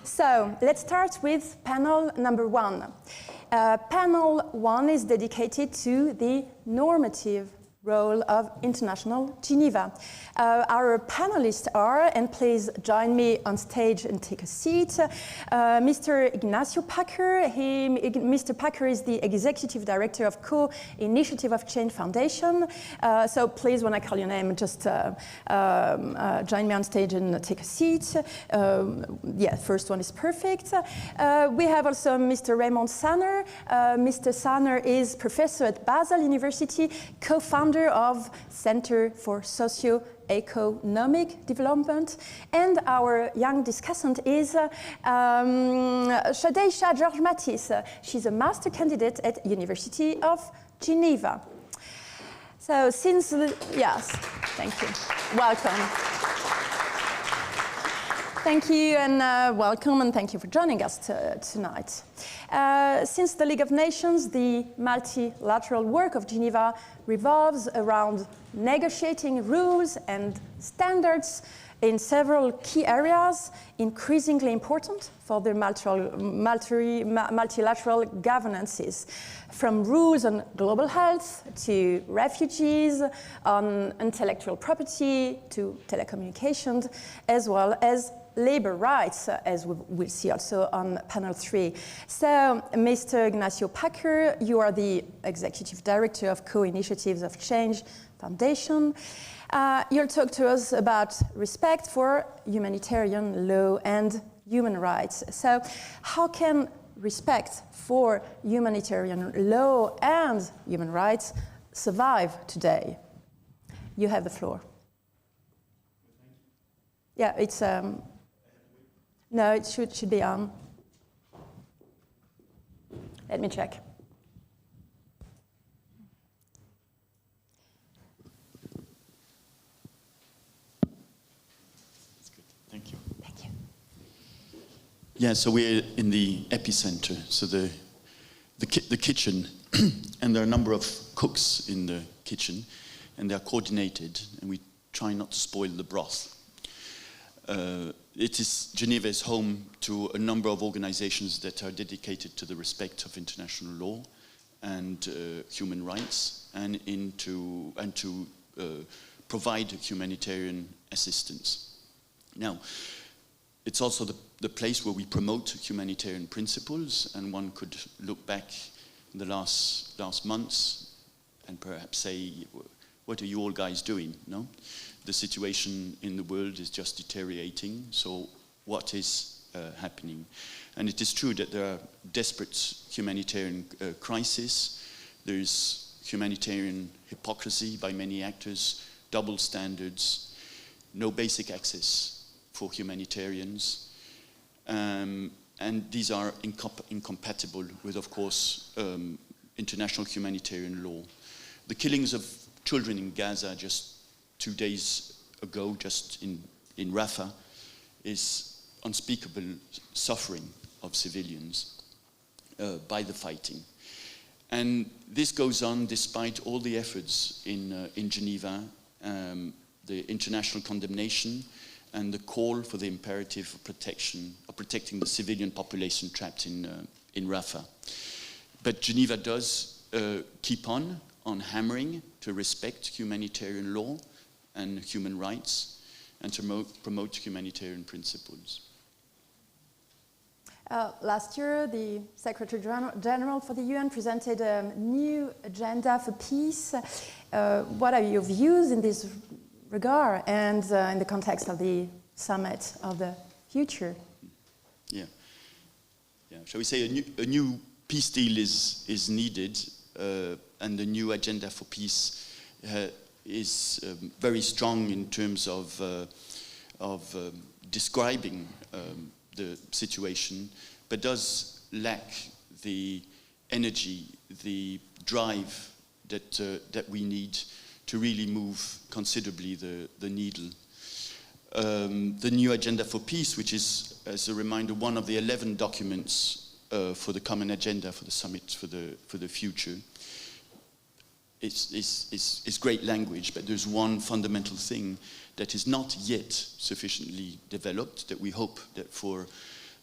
So let's start with panel number 1. Panel 1 is dedicated to the normative role of International Geneva. Our panelists are, and please join me on stage and take a seat, Mr. Ignacio Packer. Mr. Packer is the Executive Director of Co-Initiative of Change Foundation. So please, when I call your name, just join me on stage and take a seat. Yeah, first one is perfect. We have also Mr. Raymond Sanner. Mr. Sanner is professor at Basel University, co-founder of Center for Socio-Economic Development, and our young discussant is Shadeisha George-Matisse. She's a master candidate at University of Geneva. So since yes, thank you. Welcome. Thank you and welcome, and thank you for joining us tonight. Since the League of Nations, the multilateral work of Geneva revolves around negotiating rules and standards in several key areas, increasingly important for the multilateral governances, from rules on global health to refugees, on intellectual property to telecommunications, as well as labor rights, as we will see also on panel 3. So, Mr. Ignacio Packer, you are the Executive Director of Co-Initiatives of Change Foundation. You'll talk to us about respect for humanitarian law and human rights. So, how can respect for humanitarian law and human rights survive today? You have the floor. Yeah, it's... No, it should be on. Let me check. That's good. Thank you. Thank you. Yeah, so we're in the epicenter, so the kitchen, and there are a number of cooks in the kitchen, and they are coordinated, and we try not to spoil the broth. Geneva is home to a number of organizations that are dedicated to the respect of international law and human rights, and to provide humanitarian assistance. Now, it's also the place where we promote humanitarian principles, and one could look back in the last months and perhaps say, what are you all guys doing? No? The situation in the world is just deteriorating, so what is happening? And it is true that there are desperate humanitarian crises. There is humanitarian hypocrisy by many actors, double standards, no basic access for humanitarians, and these are incompatible with, of course, international humanitarian law. The killings of children in Gaza just 2 days ago, just in Rafah, is unspeakable suffering of civilians by the fighting. And this goes on despite all the efforts in Geneva, the international condemnation, and the call for the imperative of protecting the civilian population trapped in Rafah. But Geneva does keep on hammering to respect humanitarian law and human rights, and to promote humanitarian principles. Last year, the Secretary General for the UN presented a new agenda for peace. What are your views in this regard, and in the context of the Summit of the Future? Yeah. Shall we say a new peace deal is needed, and the new agenda for peace is very strong in terms of describing the situation, but does lack the energy, the drive that we need to really move considerably the needle. The new agenda for peace, which is, as a reminder, one of the 11 documents for the common agenda for the summit for the future, it's great language, but there's one fundamental thing that is not yet sufficiently developed, that we hope that for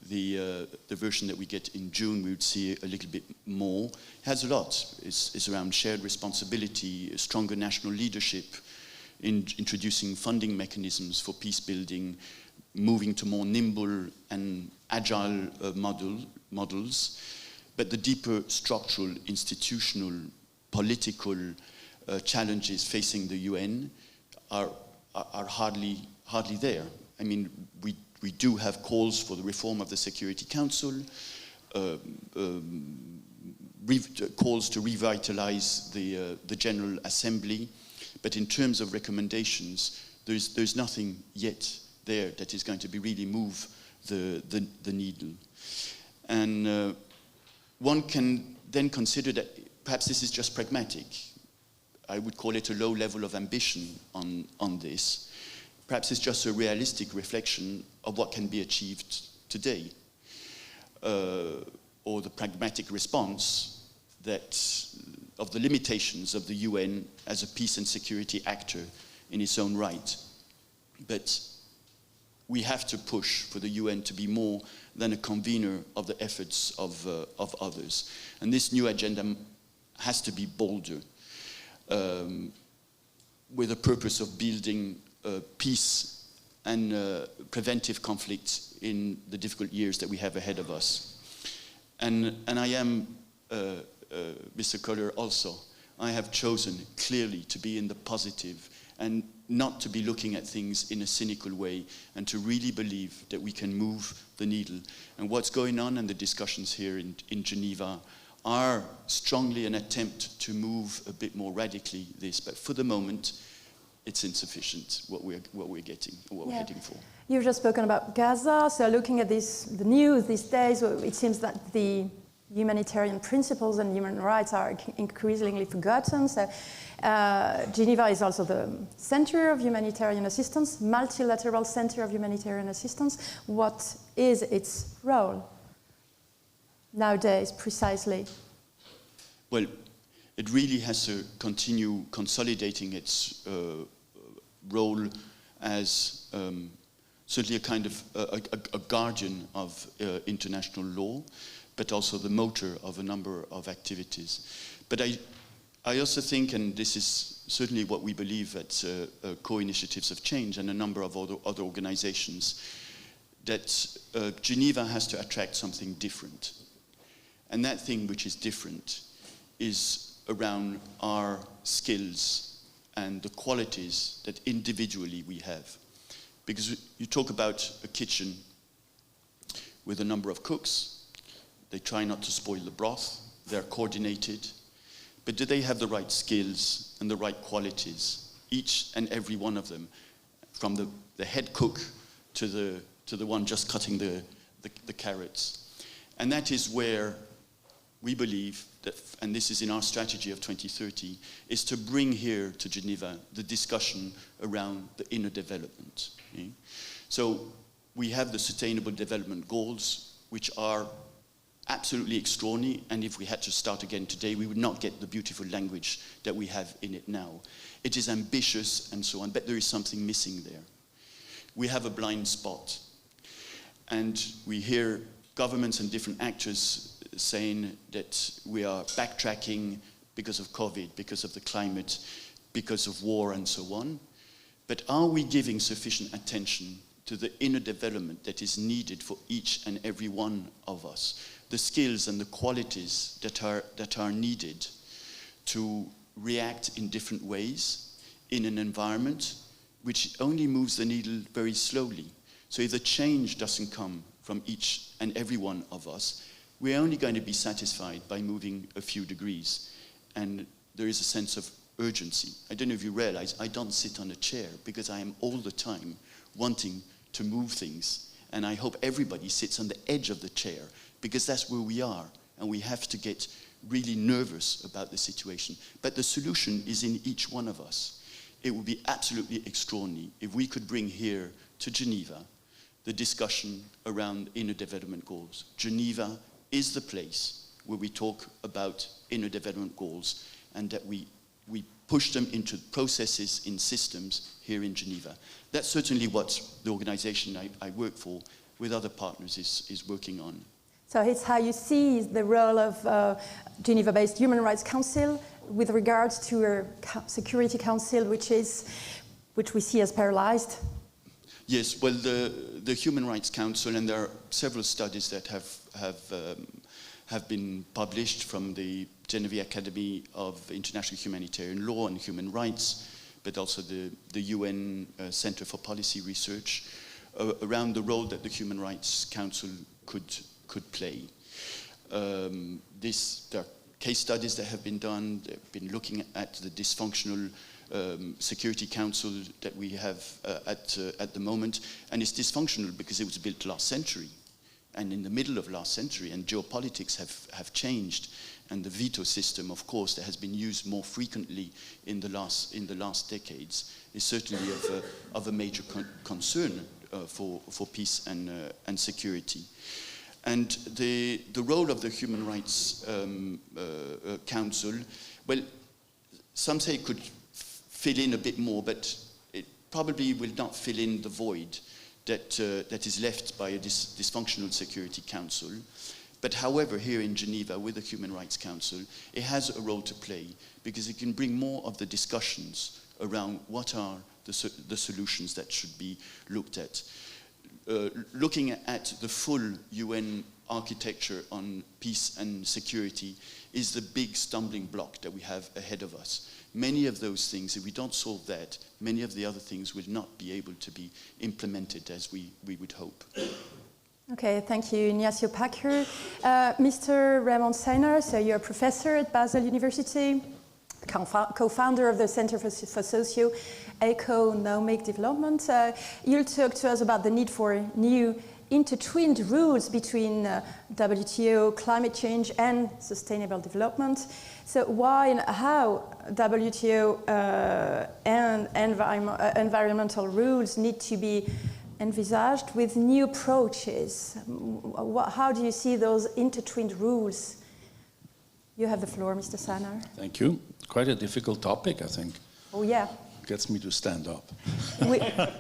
the version that we get in June, we would see a little bit more. It has a lot. It's around shared responsibility, stronger national leadership, introducing funding mechanisms for peace building, moving to more nimble and agile models. But the deeper structural, institutional, political challenges facing the UN are hardly there. I mean, we do have calls for the reform of the Security Council, calls to revitalize the General Assembly, but in terms of recommendations, there's nothing yet there that is going to be really move the needle. And one can then consider that perhaps this is just pragmatic. I would call it a low level of ambition on this. Perhaps it's just a realistic reflection of what can be achieved today, or the pragmatic response of the limitations of the UN as a peace and security actor in its own right. But we have to push for the UN to be more than a convener of the efforts of others. And this new agenda has to be bolder, with a purpose of building peace and preventive conflict in the difficult years that we have ahead of us. And I am, Mr. Koller, also, I have chosen clearly to be in the positive and not to be looking at things in a cynical way, and to really believe that we can move the needle. And what's going on in the discussions here in Geneva are strongly an attempt to move a bit more radically this, but for the moment, it's insufficient what we're getting, what we're heading for. You've just spoken about Gaza, so looking at the news these days, it seems that the humanitarian principles and human rights are increasingly forgotten. So Geneva is also the center of humanitarian assistance, multilateral center of humanitarian assistance. What is its role nowadays, precisely? Well, it really has to continue consolidating its role as certainly a kind of a guardian of international law, but also the motor of a number of activities. But I also think, and this is certainly what we believe at Co-Initiatives of Change and a number of other organizations, that Geneva has to attract something different. And that thing which is different is around our skills and the qualities that individually we have. Because you talk about a kitchen with a number of cooks. They try not to spoil the broth, they're coordinated, but do they have the right skills and the right qualities, each and every one of them, from the head cook to the one just cutting the carrots? And that is where we believe that, and this is in our strategy of 2030, is to bring here to Geneva the discussion around the inner development. Okay? So we have the Sustainable Development Goals, which are absolutely extraordinary, and if we had to start again today, we would not get the beautiful language that we have in it now. It is ambitious and so on, but there is something missing there. We have a blind spot, and we hear governments and different actors saying that we are backtracking because of COVID, because of the climate, because of war and so on. But are we giving sufficient attention to the inner development that is needed for each and every one of us? The skills and the qualities that are needed to react in different ways in an environment which only moves the needle very slowly. So if the change doesn't come from each and every one of us, we're only going to be satisfied by moving a few degrees. And there is a sense of urgency. I don't know if you realize, I don't sit on a chair because I am all the time wanting to move things. And I hope everybody sits on the edge of the chair, because that's where we are, and we have to get really nervous about the situation. But the solution is in each one of us. It would be absolutely extraordinary if we could bring here to Geneva the discussion around inner development goals. Geneva is the place where we talk about inner development goals, and that we push them into processes in systems here in Geneva. That's certainly what the organization I work for with other partners is working on. So it's how you see the role of Geneva-based Human Rights Council with regards to a Security Council, which we see as paralyzed. Yes, well, the Human Rights Council, and there are several studies that have been published from the Geneva Academy of International Humanitarian Law and Human Rights, but also the UN Center for Policy Research, around the role that the Human Rights Council could play. There are case studies that have been done. They've been looking at the dysfunctional Security Council that we have at the moment, and it's dysfunctional because it was built last century, and in the middle of last century, and geopolitics have changed, and the veto system, of course, that has been used more frequently in the last decades, is certainly of a major concern for peace and security. And the role of the Human Rights Council, well, some say it could fill in a bit more, but it probably will not fill in the void that is left by a dysfunctional Security Council. But however, here in Geneva, with the Human Rights Council, it has a role to play because it can bring more of the discussions around what are the solutions that should be looked at. Looking at the full UN architecture on peace and security is the big stumbling block that we have ahead of us. Many of those things, if we don't solve that, many of the other things will not be able to be implemented as we would hope. Okay, thank you, Ignacio Packer. Mr. Raymond Seiner, so you're a professor at Basel University, co-founder of the Center for Socio-Economic Development. You'll talk to us about the need for new intertwined rules between WTO, climate change, and sustainable development. So why and how WTO and environmental rules need to be envisaged with new approaches? How do you see those intertwined rules? You have the floor, Mr. Seiner. Thank you. Quite a difficult topic, I think. Oh, yeah. Gets me to stand up.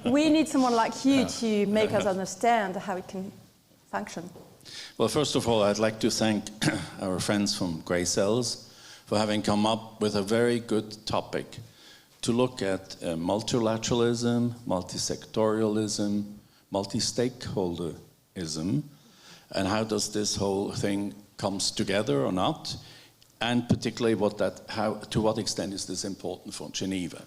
we need someone like you to make us understand how it can function. Well, first of all, I'd like to thank our friends from Greycells for having come up with a very good topic to look at multilateralism, multisectorialism, multi-stakeholderism, and how does this whole thing comes together or not, and particularly to what extent is this important for Geneva.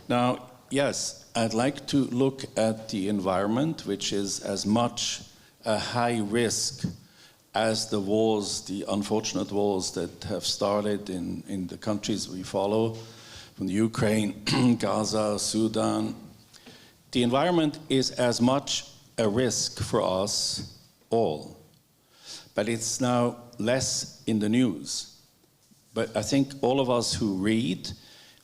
Now, yes, I'd like to look at the environment, which is as much a high risk as the wars, the unfortunate wars that have started in the countries we follow, from the Ukraine, Gaza, Sudan. The environment is as much a risk for us all, but it's now less in the news. But I think all of us who read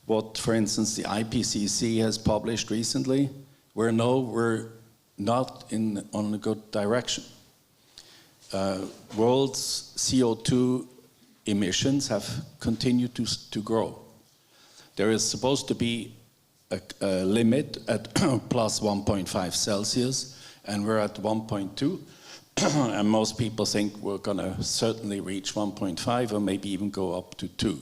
what, for instance, the IPCC has published recently, we're not on a good direction. World's CO2 emissions have continued to grow. There is supposed to be a limit at plus 1.5 Celsius, and we're at 1.2. And most people think we're going to certainly reach 1.5 or maybe even go up to 2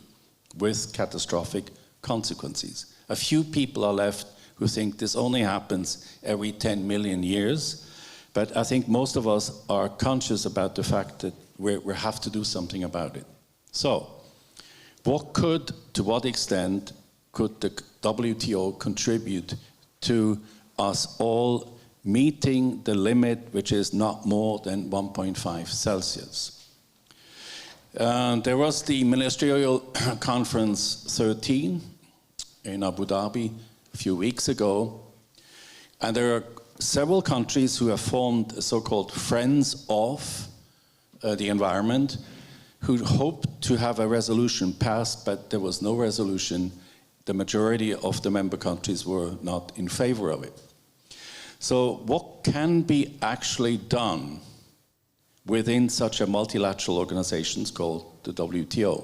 with catastrophic consequences. A few people are left who think this only happens every 10 million years, but I think most of us are conscious about the fact that we have to do something about it. So, to what extent could the WTO contribute to us all meeting the limit, which is not more than 1.5 Celsius? There was the Ministerial Conference 13 in Abu Dhabi a few weeks ago, and there are several countries who have formed so-called Friends of the Environment, who hoped to have a resolution passed, but there was no resolution. The majority of the member countries were not in favor of it. So what can be actually done within such a multilateral organization called the WTO?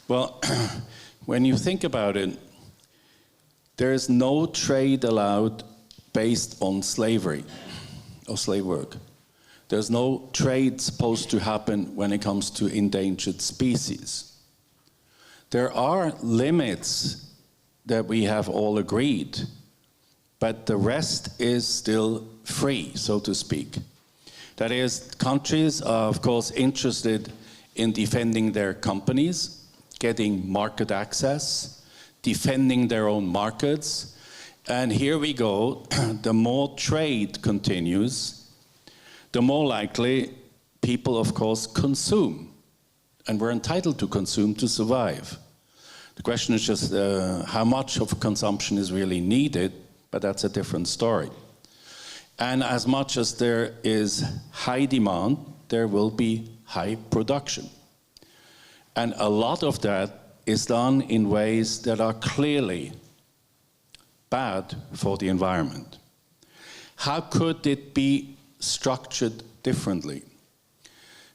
Well, when you think about it, there is no trade allowed based on slavery. of slave work. There's no trade supposed to happen when it comes to endangered species. There are limits that we have all agreed, but the rest is still free, so to speak. That is, countries are, of course, interested in defending their companies, getting market access, defending their own markets. And here we go, the more trade continues, the more likely people, of course, consume. And we're entitled to consume to survive. The question is just how much of consumption is really needed, but that's a different story. And as much as there is high demand, there will be high production. And a lot of that is done in ways that are clearly bad for the environment. How could it be structured differently?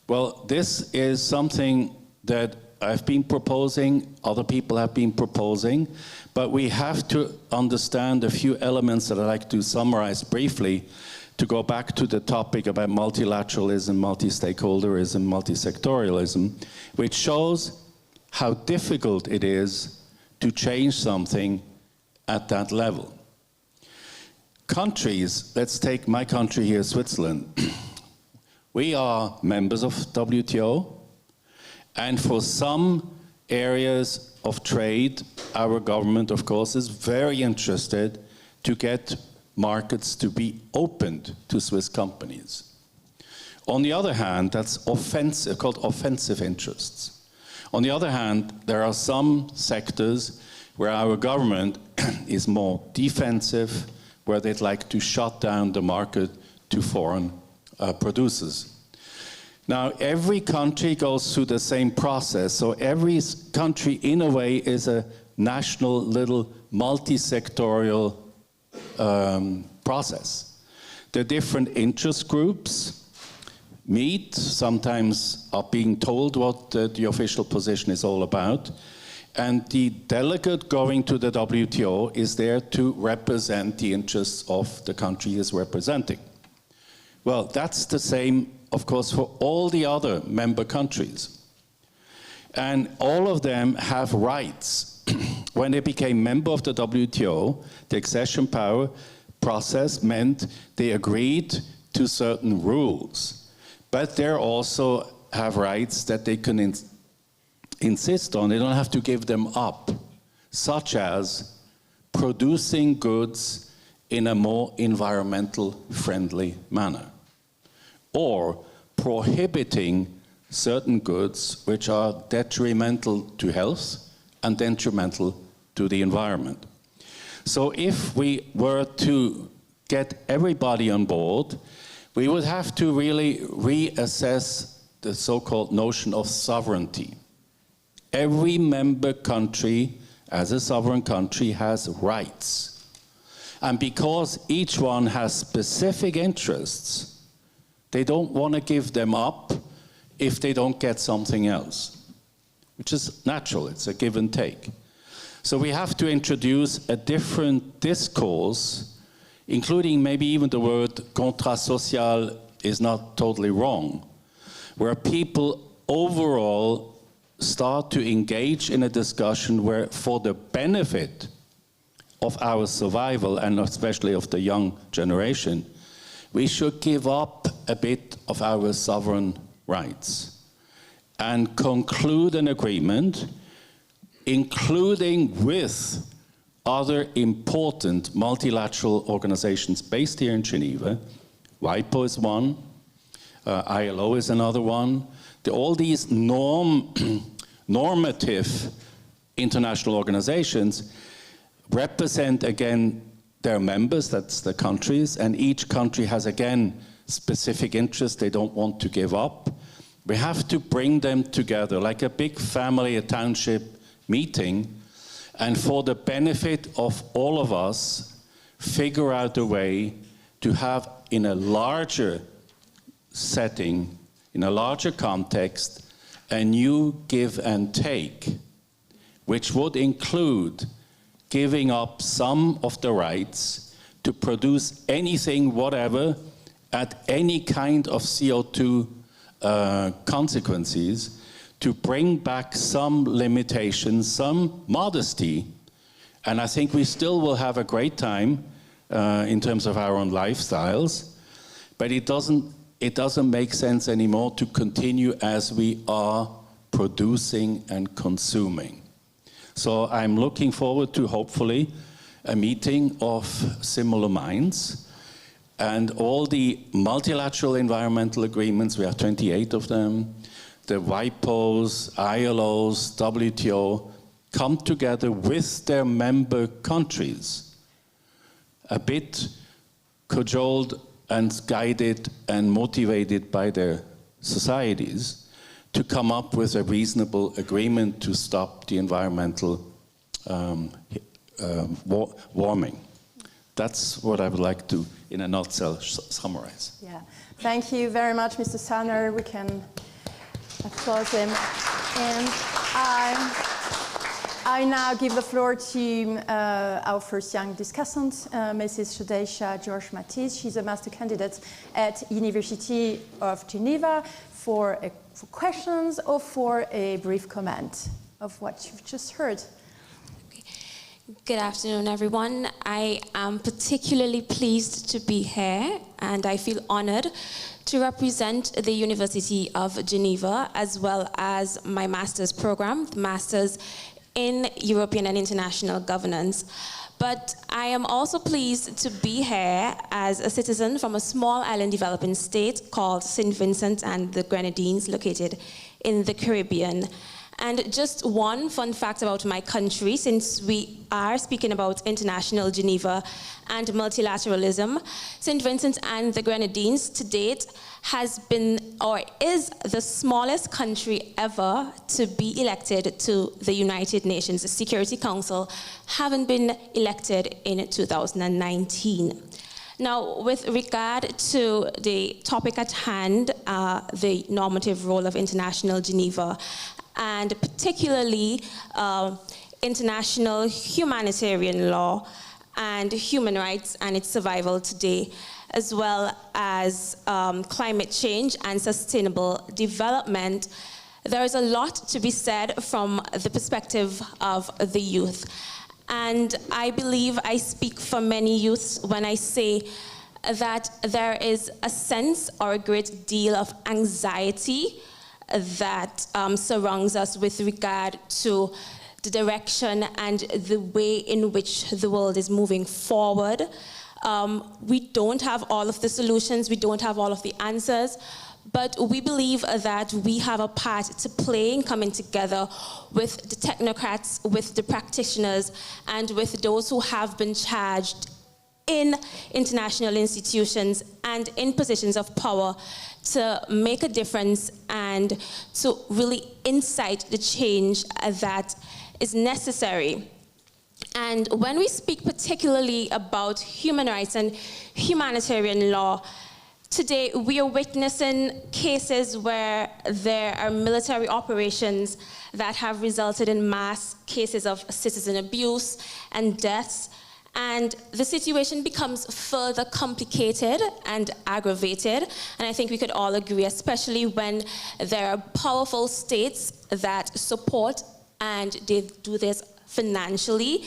Well, this is something that I've been proposing, other people have been proposing, but we have to understand a few elements that I'd like to summarize briefly to go back to the topic about multilateralism, multi-stakeholderism, multi-sectorialism, which shows how difficult it is to change something at that level. Countries, let's take my country here, Switzerland. We are members of WTO, and for some areas of trade, our government, of course, is very interested to get markets to be opened to Swiss companies. On the other hand, that's offensive, called offensive interests. On the other hand, there are some sectors where our government is more defensive, where they'd like to shut down the market to foreign producers. Now, every country goes through the same process, so every country, in a way, is a national little multi-sectorial process. The different interest groups meet, sometimes are being told what the official position is all about, and the delegate going to the WTO is there to represent the interests of the country he is representing. Well, that's the same, of course, for all the other member countries. And all of them have rights. When they became member of the WTO, the accession power process meant they agreed to certain rules. But they also have rights that they can insist on. They don't have to give them up, such as producing goods in a more environmental friendly manner, or prohibiting certain goods which are detrimental to health and detrimental to the environment. So if we were to get everybody on board, we would have to really reassess the so-called notion of sovereignty. Every member country, as a sovereign country, has rights. And because each one has specific interests, they don't want to give them up if they don't get something else, which is natural, it's a give and take. So we have to introduce a different discourse, including maybe even the word contrat social is not totally wrong, where people overall start to engage in a discussion where, for the benefit of our survival, and especially of the young generation, we should give up a bit of our sovereign rights and conclude an agreement, including with other important multilateral organizations based here in Geneva. WIPO is one, ILO is another one. All these normative international organizations represent, again, their members, that's the countries, and each country has, again, specific interests they don't want to give up. We have to bring them together like a big family, a township meeting, and for the benefit of all of us, figure out a way to have, in a larger setting, in a larger context, a new give and take, which would include giving up some of the rights to produce anything, whatever, at any kind of CO2 consequences to bring back some limitations, some modesty, and I think we still will have a great time in terms of our own lifestyles, but it doesn't make sense anymore to continue as we are producing and consuming. So I'm looking forward to, hopefully, a meeting of similar minds, and all the multilateral environmental agreements, we have 28 of them, the WIPOs, ILOs, WTO, come together with their member countries, a bit cajoled and guided and motivated by their societies, to come up with a reasonable agreement to stop the environmental warming. That's what I would like to, in a nutshell, summarize. Yeah, thank you very much, Mr. Sanner. We can applaud him. And I now give the floor to our first young discussant, Mrs. Shadesha George-Matisse. She's a master candidate at University of Geneva for questions or for a brief comment of what you've just heard. Good afternoon, everyone. I am particularly pleased to be here, and I feel honored to represent the University of Geneva, as well as my master's program, the Master's in European and International Governance. But I am also pleased to be here as a citizen from a small island developing state called St. Vincent and the Grenadines, located in the Caribbean. And just one fun fact about my country, since we are speaking about International Geneva and multilateralism, St. Vincent and the Grenadines to date has been, or is, the smallest country ever to be elected to the United Nations Security Council, having been elected in 2019. Now, with regard to the topic at hand, the normative role of International Geneva, and particularly international humanitarian law and human rights and its survival today, as well as climate change and sustainable development, there is a lot to be said from the perspective of the youth. And I believe I speak for many youths when I say that there is a sense or a great deal of anxiety that surrounds us with regard to the direction and the way in which the world is moving forward. We don't have all of the solutions, we don't have all of the answers, but we believe that we have a part to play in coming together with the technocrats, with the practitioners, and with those who have been charged in international institutions and in positions of power to make a difference and to really incite the change that is necessary. And when we speak particularly about human rights and humanitarian law, today we are witnessing cases where there are military operations that have resulted in mass cases of citizen abuse and deaths. And the situation becomes further complicated and aggravated. And I think we could all agree, especially when there are powerful states that support, and they do this financially,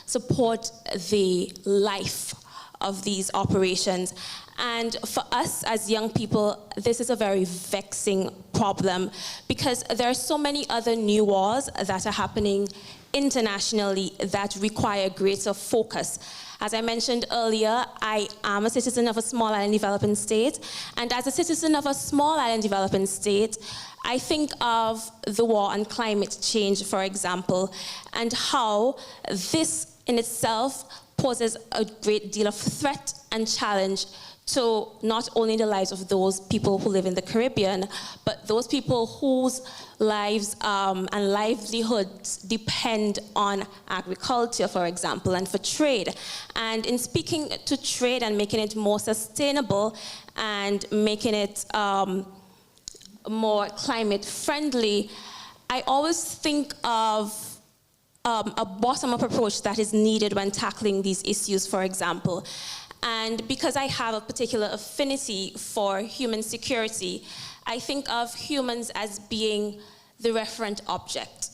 support the life of these operations. And for us as young people, this is a very vexing problem because there are so many other new wars that are happening internationally that require greater focus. As I mentioned earlier, I am a citizen of a small island developing state, and as a citizen of a small island developing state, I think of the war on climate change, for example, and how this in itself poses a great deal of threat and challenge to not only the lives of those people who live in the Caribbean, but those people whose lives and livelihoods depend on agriculture, for example, and for trade. And in speaking to trade and making it more sustainable and making it more climate friendly, I always think of a bottom-up approach that is needed when tackling these issues, for example. And because I have a particular affinity for human security, I think of humans as being the referent object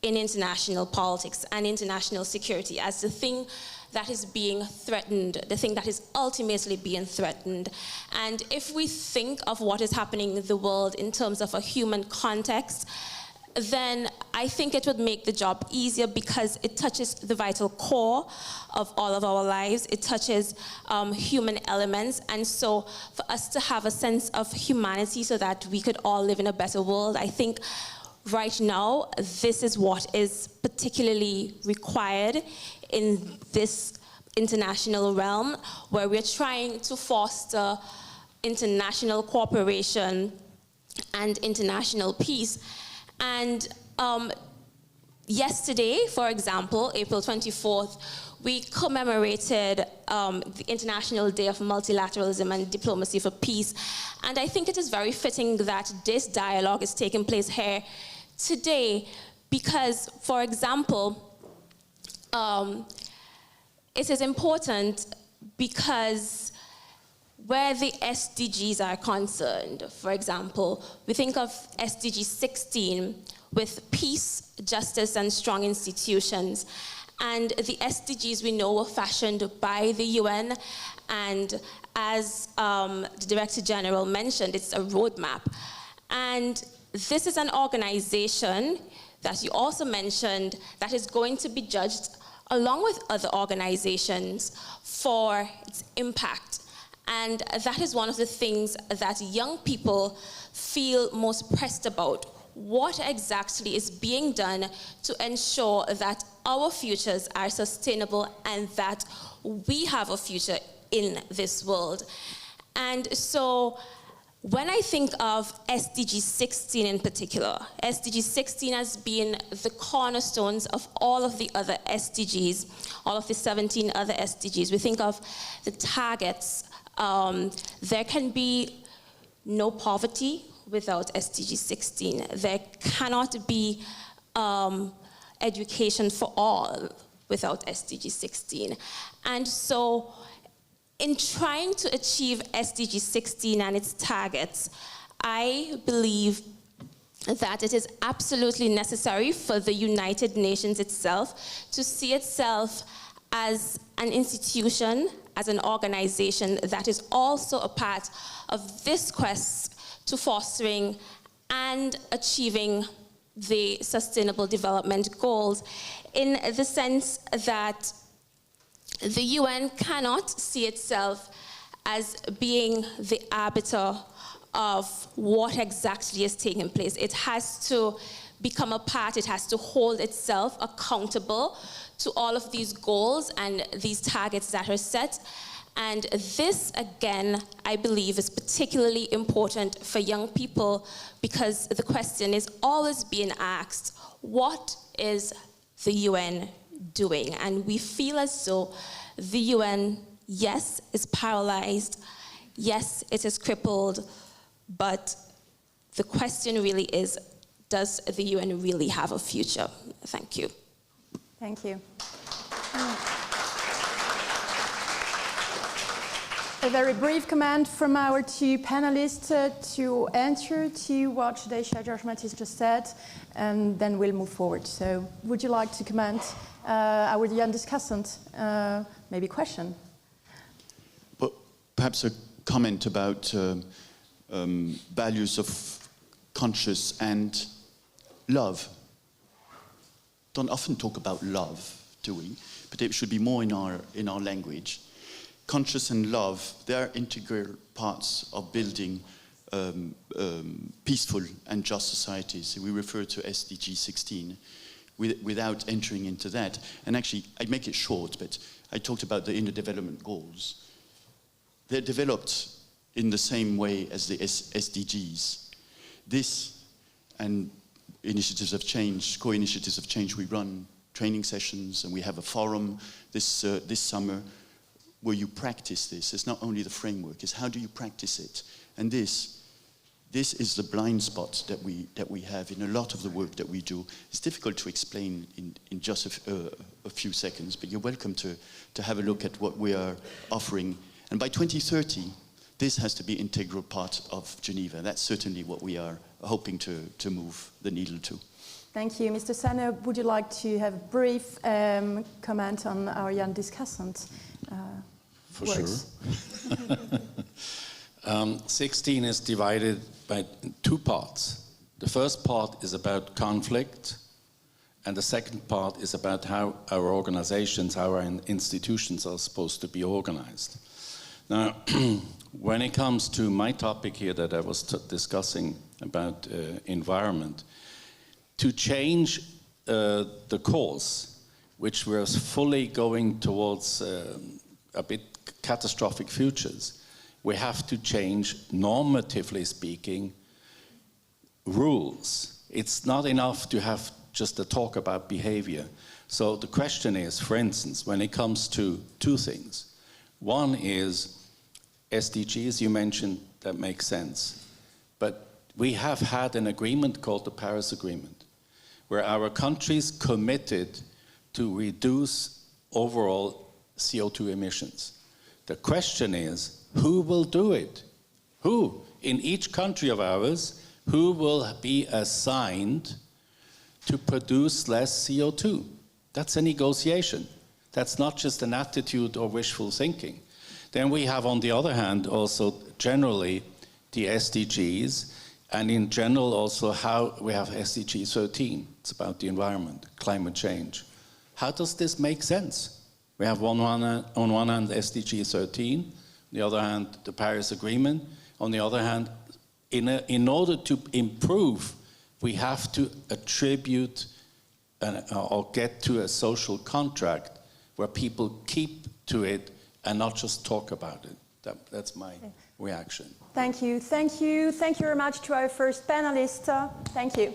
in international politics and international security, as the thing that is being threatened, the thing that is ultimately being threatened. And if we think of what is happening in the world in terms of a human context, then I think it would make the job easier because it touches the vital core of all of our lives. It touches human elements. And so for us to have a sense of humanity so that we could all live in a better world, I think right now, this is what is particularly required in this international realm, where we're trying to foster international cooperation and international peace. And yesterday, for example, April 24th, we commemorated the International Day of Multilateralism and Diplomacy for Peace. And I think it is very fitting that this dialogue is taking place here today because, for example, it is important because where the SDGs are concerned, for example, we think of SDG 16 with peace, justice, and strong institutions. And the SDGs we know were fashioned by the UN, and as the Director General mentioned, it's a roadmap. And this is an organization that you also mentioned that is going to be judged along with other organizations for its impact. And that is one of the things that young people feel most pressed about. What exactly is being done to ensure that our futures are sustainable and that we have a future in this world? And so when I think of SDG 16 in particular, SDG 16 has been the cornerstones of all of the other SDGs, all of the 17 other SDGs. We think of the targets. There can be no poverty without SDG 16. There cannot be education for all without SDG 16. And so in trying to achieve SDG 16 and its targets, I believe that it is absolutely necessary for the United Nations itself to see itself as an institution, as an organization that is also a part of this quest to fostering and achieving the Sustainable Development Goals, in the sense that the UN cannot see itself as being the arbiter of what exactly is taking place. It has to become a part, it has to hold itself accountable to all of these goals and these targets that are set. And this, again, I believe is particularly important for young people because the question is always being asked, what is the UN doing? And we feel as though the UN, yes, is paralyzed, yes, it is crippled, but the question really is, does the UN really have a future? Thank you. Thank you. A very brief comment from our two panelists to answer to what Daisha George-Mattis just said, and then we'll move forward. So would you like to comment, our young discussant, maybe question? But perhaps a comment about values of conscious and love. Don't often talk about love, do we? But it should be more in our language. Conscious and love, they are integral parts of building peaceful and just societies. We refer to SDG 16 without entering into that. And actually, I make it short, but I talked about the inner development goals. They're developed in the same way as the SDGs. This and initiatives of change, co-initiatives of change, we run training sessions and we have a forum this summer where you practice this. It's not only the framework, it's how do you practice it? And this is the blind spot that we have in a lot of the work that we do. It's difficult to explain in just a few seconds, but you're welcome to have a look at what we are offering And by 2030, this has to be an integral part of Geneva. That's certainly what we are hoping to move the needle to. Thank you. Mr. Sanner, would you like to have a brief comment on our young discussant? For words? Sure. 16 is divided by 2 parts. The first part is about conflict, and the second part is about how our organizations, how our institutions are supposed to be organized. Now, when it comes to my topic here that I was discussing about environment, to change the course, which was fully going towards a bit catastrophic futures, we have to change, normatively speaking, rules. It's not enough to have just a talk about behavior. So the question is, for instance, when it comes to 2 things. One is SDGs, you mentioned, that makes sense. But we have had an agreement called the Paris Agreement, where our countries committed to reduce overall CO2 emissions. The question is, who will do it? Who? In each country of ours, who will be assigned to produce less CO2? That's a negotiation. That's not just an attitude or wishful thinking. Then we have, on the other hand, also generally the SDGs, and in general also how we have SDG 13. It's about the environment, climate change. How does this make sense? We have on one hand SDG 13, on the other hand the Paris Agreement, on the other hand, in order to improve, we have to attribute or get to a social contract where people keep to it and not just talk about it. That's my reaction. Thank you. Thank you. Thank you very much to our first panelist. Thank you.